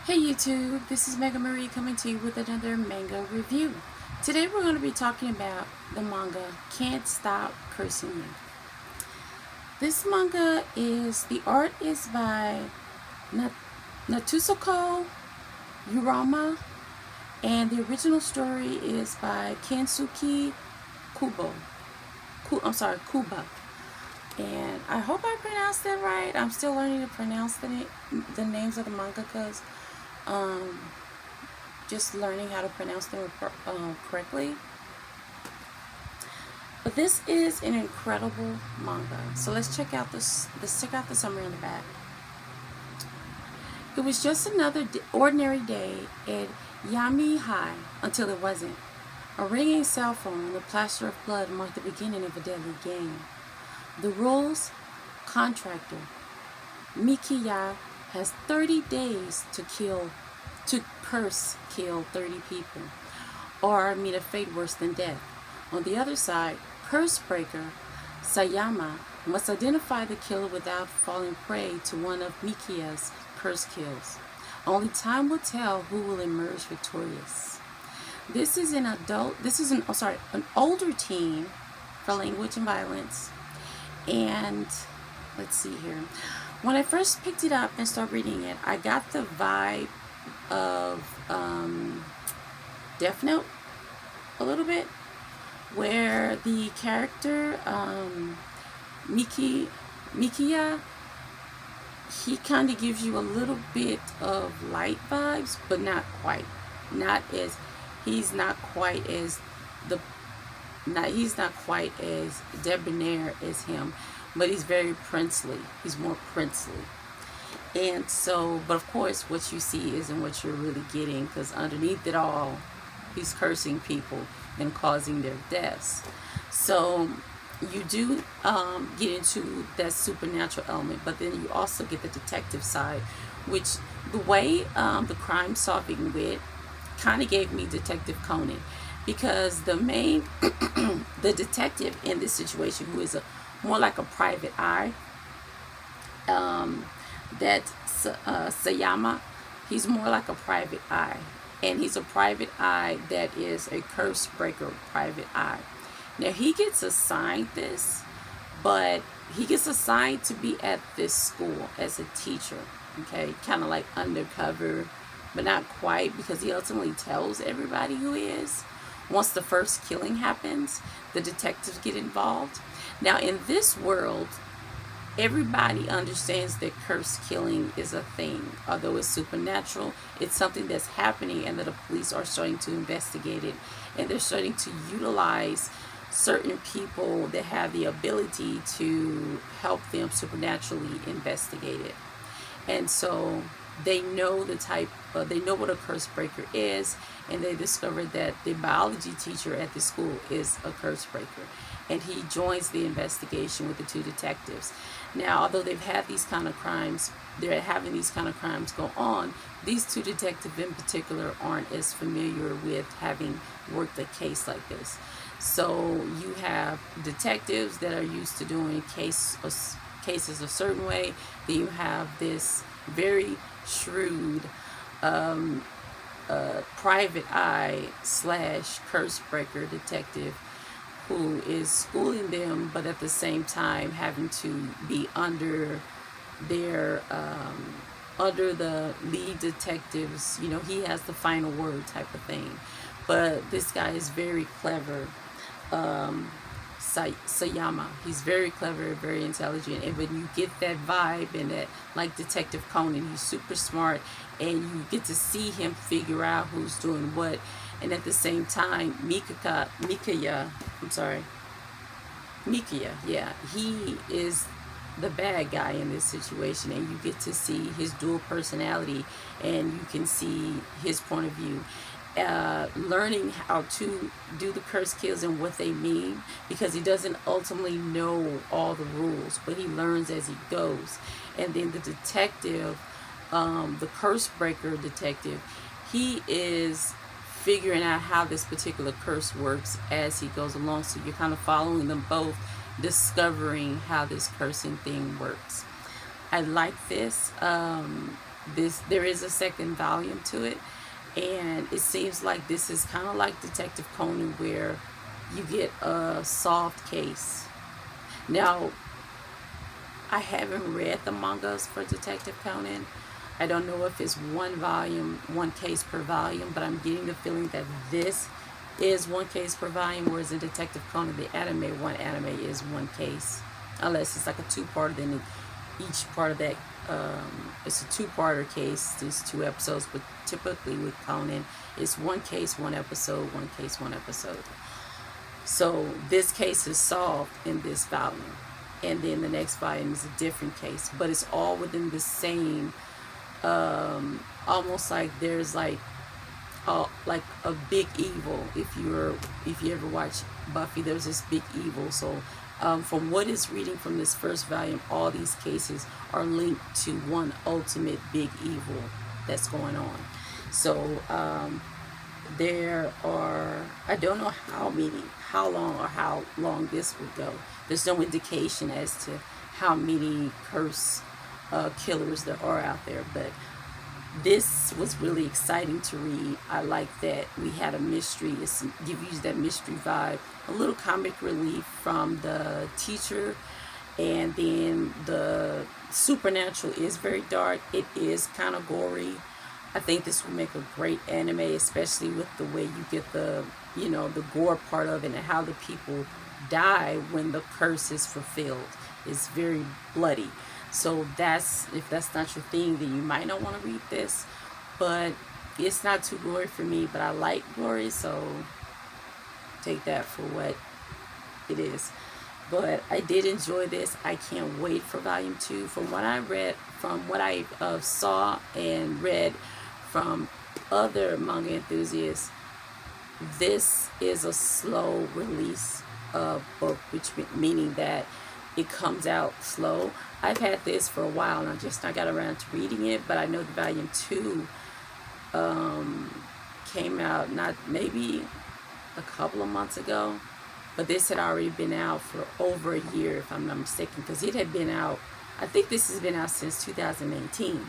Hey YouTube, this is Mega Marie coming to you with another manga review. Today we're going to be talking about the manga Can't Stop Cursing You. This manga the art is by Natsuko Urama, and the original story is by Kensuke Kuba. And I hope I pronounced that right. I'm still learning to pronounce the names of the manga because um, just learning how to pronounce them correctly. But this is an incredible manga. So let's check out this. Let's check out the summary on the back. It was just another ordinary day at Yami High until it wasn't. A ringing cell phone and a plaster of blood marked the beginning of a deadly game. The rules: contractor Mikiya has 30 days to kill 30 people, or meet a fate worse than death. On the other side, curse breaker Sayama must identify the killer without falling prey to one of Mikiya's curse kills. Only time will tell who will emerge victorious. This is an older teen for language and violence. And let's see here. When I first picked it up and started reading it, I got the vibe of Death Note a little bit, where the character Mikiya, he kind of gives you a little bit of light vibes, but not quite. He's not quite as debonair as him, but he's very princely. He's more princely. And so, but of course, what you see isn't what you're really getting, because underneath it all, he's cursing people and causing their deaths. So you do get into that supernatural element, but then you also get the detective side, which the way the crime solving wit kind of gave me Detective Conan, because the main the detective in this situation, who is more like a private eye, Sayama, he's more like a private eye, and he's a private eye that is a curse breaker private eye. Now he gets assigned this, but he gets assigned to be at this school as a teacher, okay, kind of like undercover, but not quite, because he ultimately tells everybody who he is. Once the first killing happens, the detectives get involved. Now in this world, everybody understands that curse killing is a thing. Although it's supernatural, it's something that's happening, and that the police are starting to investigate it, and they're starting to utilize certain people that have the ability to help them supernaturally investigate it. And so they know they know what a curse breaker is, and they discovered that the biology teacher at the school is a curse breaker, and he joins the investigation with the two detectives. Now, although they've had these kind of crimes, they're having these kind of crimes go on, these two detectives in particular aren't as familiar with having worked a case like this. So you have detectives that are used to doing cases a certain way. Then you have this very shrewd private eye / curse breaker detective, who is schooling them, but at the same time having to be under the lead detectives. You know, he has the final word type of thing. But this guy is very clever. Sayama, he's very clever, very intelligent, and when you get that vibe and that, like Detective Conan, he's super smart, and you get to see him figure out who's doing what. And at the same time, Mikiya, yeah, he is the bad guy in this situation, and you get to see his dual personality, and you can see his point of view. Learning how to do the curse kills and what they mean, because he doesn't ultimately know all the rules, but he learns as he goes. And then the detective, the curse breaker detective, he is figuring out how this particular curse works as he goes along. So you're kind of following them both, discovering how this cursing thing works. I like this. there is a second volume to it, and it seems like this is kind of like Detective Conan, where you get a solved case. Now, I haven't read the mangas for Detective Conan. I don't know if it's one volume, one case per volume, but I'm getting the feeling that this is one case per volume, whereas in Detective Conan, the anime, one anime is one case. Unless it's like a two-part, then each part of that, it's a two-parter case, these 2 episodes, but typically with Conan, it's one case, one episode, one case, one episode. So this case is solved in this volume, and then the next volume is a different case, but it's all within the same, almost like there's like a big evil. If you ever watch Buffy, there's this big evil. So from what is reading from this first volume, all these cases are linked to one ultimate big evil that's going on. So there are, I don't know how long this will go. There's no indication as to how many curse killers there are out there, but this was really exciting to read. I like that we had a mystery. It gives you that mystery vibe, a little comic relief from the teacher, and then the supernatural is very dark. It is kind of gory. I think this will make a great anime, especially with the way you get the gore part of it, and how the people die when the curse is fulfilled. It's very bloody. So if that's not your thing, then you might not want to read this. But it's not too gory for me, but I like gory, so take that for what it is. But I did enjoy this. I can't wait for volume 2. From what I saw and read from other manga enthusiasts, this is a slow release book, which meaning that it comes out slow. I've had this for a while, and I just not got around to reading it, but I know the volume 2 came out maybe a couple of months ago, but this had already been out for over a year, if I'm not mistaken, because it had been out, I think this has been out since 2018,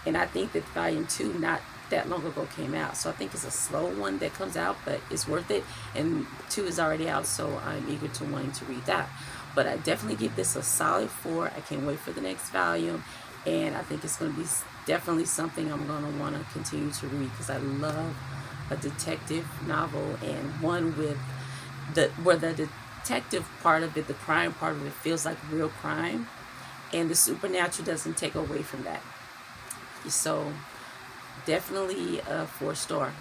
and I think that volume 2 not that long ago came out, so I think it's a slow one that comes out, but it's worth it, and 2 is already out, so I'm eager to wanting to read that. But I definitely give this a solid 4. I can't wait for the next volume, and I think it's going to be definitely something I'm going to want to continue to read, because I love a detective novel, and one with where the detective part of it, the crime part of it, feels like real crime, and the supernatural doesn't take away from that. So definitely a 4-star.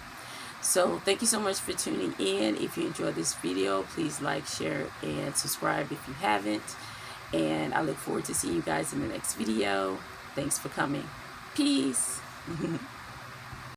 So thank you so much for tuning in. If you enjoyed this video, please like, share, and subscribe if you haven't. And I look forward to seeing you guys in the next video. Thanks for coming. Peace.